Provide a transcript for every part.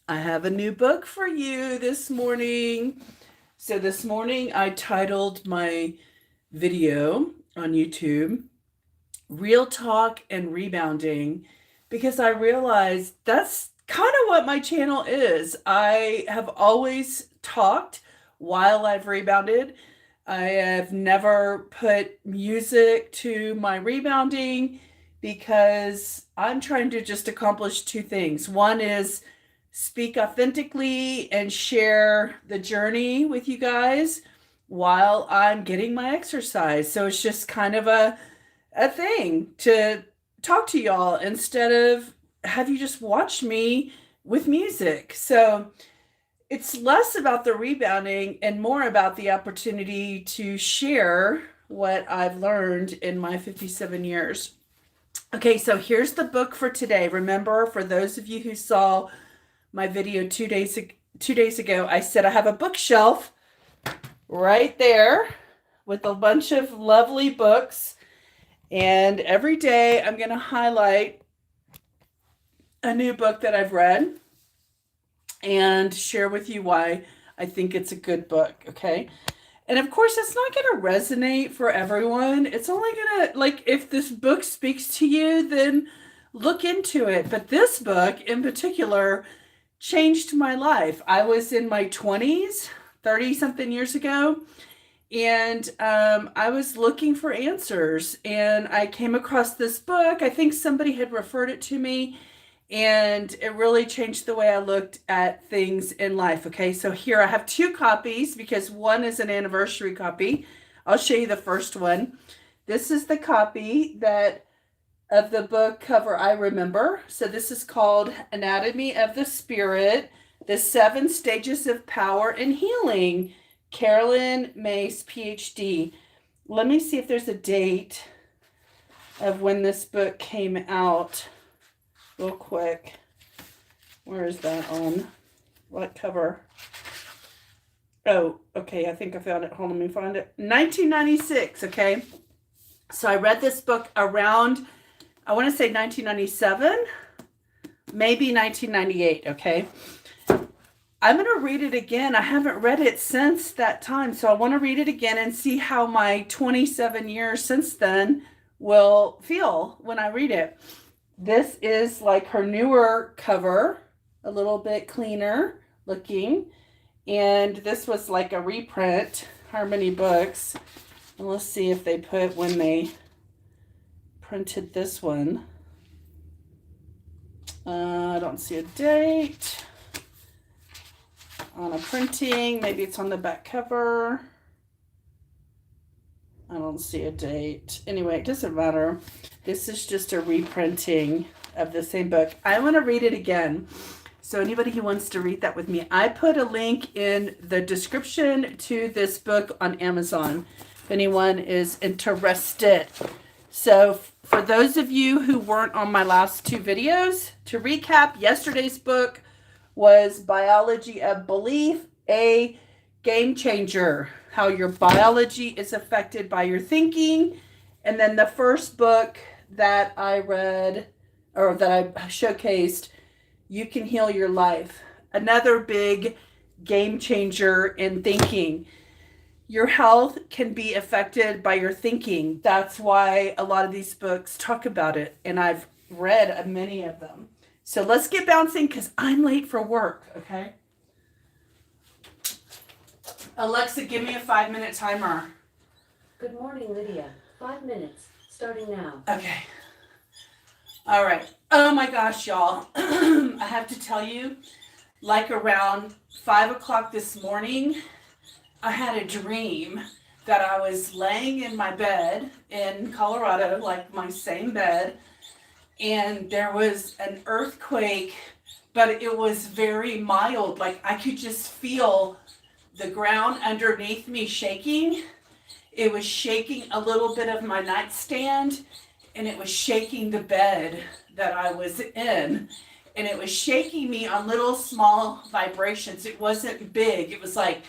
I have a new book for you this morning. So, this morning I titled my video on YouTube Real Talk and Rebounding because I realized that's kind of what my channel is. I have always talked while I've rebounded. I have never put music to my rebounding because I'm trying to just accomplish two things. One is speak authentically and share the journey with you guys while I'm getting my exercise. So it's just kind of a thing to talk to y'all instead of have you just watch me with music. So it's less about the rebounding and more about the opportunity to share what I've learned in my 57 years. Okay, so here's the book for today. Remember, for those of you who saw my video 2 days ago, I said I have a bookshelf right there with a bunch of lovely books. And every day I'm going to highlight a new book that I've read and share with you why I think it's a good book, okay? And of course, it's not going to resonate for everyone. It's only going to, like, if this book speaks to you, then look into it. But this book in particular changed my life. I was in my 20s, 30 something years ago, and I was looking for answers. And I came across this book. I think somebody had referred it to me, and it really changed the way I looked at things in life. Okay, so here I have two copies because one is an anniversary copy. I'll show you the first one. This is the copy that of the book cover I remember. So this is called Anatomy of the Spirit, The 7 Stages of Power and Healing. Carolyn Myss, PhD. Let me see if there's a date of when this book came out real quick. Where is that on? What cover? Oh, okay, I think I found it. Hold on, let me find it. 1996, okay? So I read this book around, I want to say 1997, maybe 1998, okay? I'm going to read it again. I haven't read it since that time, so I want to read it again and see how my 27 years since then will feel when I read it. This is like her newer cover, a little bit cleaner looking, and this was like a reprint, Harmony Books. And let's see if they put when they printed this one. I don't see a date on a printing. Maybe it's on the back cover. I don't see a date. Anyway, it doesn't matter. This is just a reprinting of the same book. I want to read it again. So anybody who wants to read that with me, I put a link in the description to this book on Amazon if anyone is interested. So for those of you who weren't on my last two videos, to recap, yesterday's book was Biology of Belief, a game changer, how your biology is affected by your thinking. And then the first book that I read, or that I showcased, You Can Heal Your Life, another big game changer in thinking. Your health can be affected by your thinking. That's why a lot of these books talk about it, and I've read many of them. So let's get bouncing because I'm late for work, okay? Alexa, give me a 5-minute timer. Good morning, Lydia. 5 minutes, starting now. Okay. All right. Oh my gosh, y'all. I have to tell you, like around 5 o'clock this morning, I had a dream that I was laying in my bed in Colorado, like my same bed, and there was an earthquake, but it was very mild. Like I could just feel the ground underneath me shaking. It was shaking a little bit of my nightstand, and it was shaking the bed that I was in. And it was shaking me on little small vibrations. It wasn't big. It was like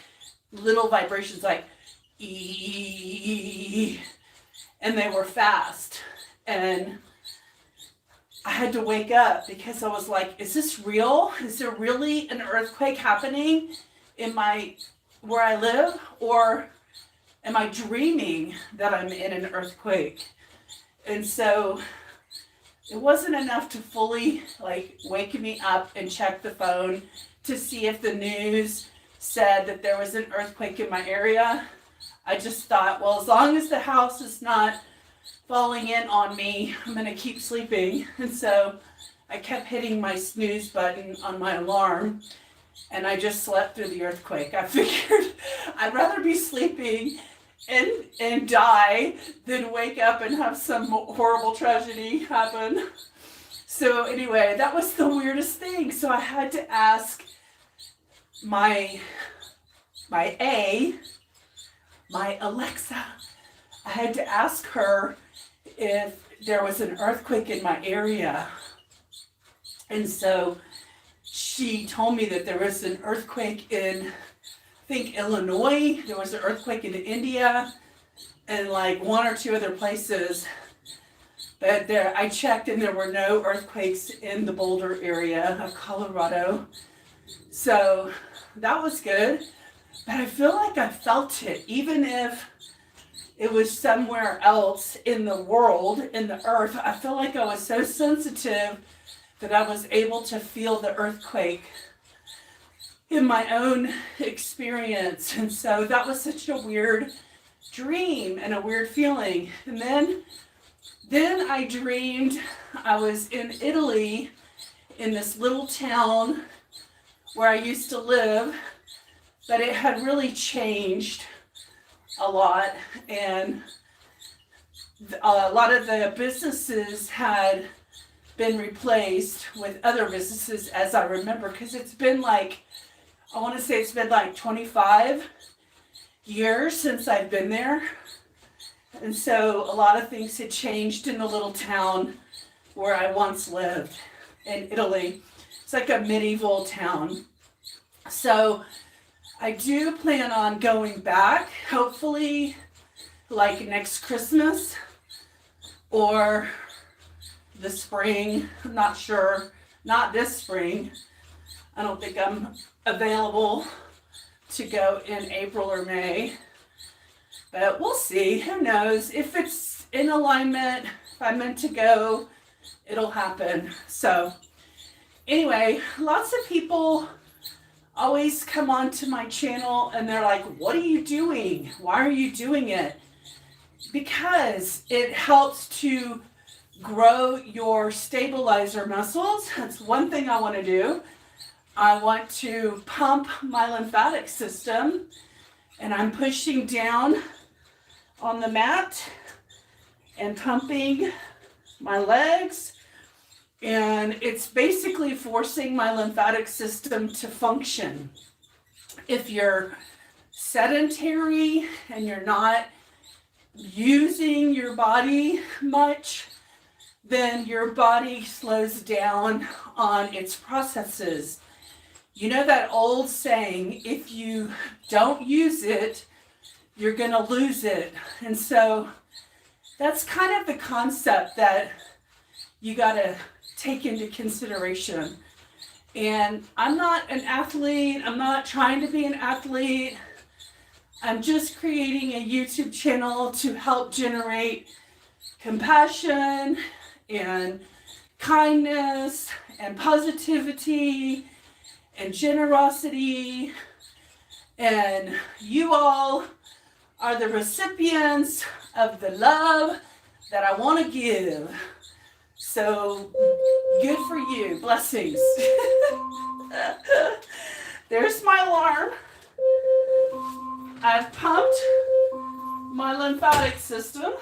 little vibrations like ee, and they were fast. And I had to wake up because I was like, is this real? Is there really an earthquake happening in where I live? Or am I dreaming that I'm in an earthquake? And so it wasn't enough to fully wake me up and check the phone to see if the news said that there was an earthquake in my area. I just thought, well, as long as the house is not falling in on me, I'm going to keep sleeping. And so I kept hitting my snooze button on my alarm, and I just slept through the earthquake. I figured I'd rather be sleeping and die than wake up and have some horrible tragedy happen. So anyway, that was the weirdest thing. So I had to ask my Alexa, I had to ask her if there was an earthquake in my area. And so she told me that there was an earthquake in, I think, Illinois. There was an earthquake in India and like one or two other places. But I checked and there were no earthquakes in the Boulder area of Colorado. So that was good. But I feel like I felt it, even if it was somewhere else in the world, in the earth. I feel like I was so sensitive that I was able to feel the earthquake in my own experience. And so that was such a weird dream and a weird feeling. And then I dreamed I was in Italy in this little town where I used to live, but it had really changed a lot, and a lot of the businesses had been replaced with other businesses, as I remember, because it's been I want to say it's been 25 years since I've been there. And so a lot of things had changed in the little town where I once lived in Italy. It's like a medieval town. So I do plan on going back, hopefully next Christmas or the spring. I'm not sure. Not this spring. I don't think I'm available to go in April or May. But we'll see. Who knows? If it's in alignment, if I'm meant to go, it'll happen. So anyway, lots of people always come onto my channel and they're like, what are you doing? Why are you doing it? Because it helps to grow your stabilizer muscles. That's one thing I want to do. I want to pump my lymphatic system, and I'm pushing down on the mat and pumping my legs, and it's basically forcing my lymphatic system to function. If you're sedentary and you're not using your body much, then your body slows down on its processes. You know that old saying, if you don't use it, you're going to lose it. And so that's kind of the concept that you got to take into consideration. And I'm not an athlete. I'm not trying to be an athlete. I'm just creating a YouTube channel to help generate compassion and kindness and positivity and generosity. And you all are the recipients of the love that I want to give. So good for you. Blessings. There's my alarm. I've pumped my lymphatic system.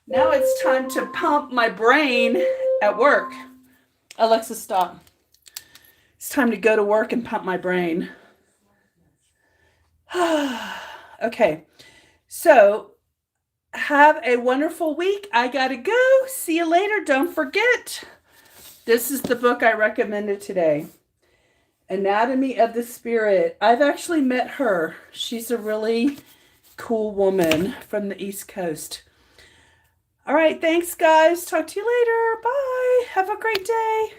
Now it's time to pump my brain at work. Alexa, stop. It's time to go to work and pump my brain. Okay, so have a wonderful week. I gotta go. See you later. Don't forget, this is the book I recommended today, Anatomy of the Spirit. I've actually met her. She's a really cool woman from the East Coast. All right. Thanks, guys. Talk to you later. Bye. Have a great day.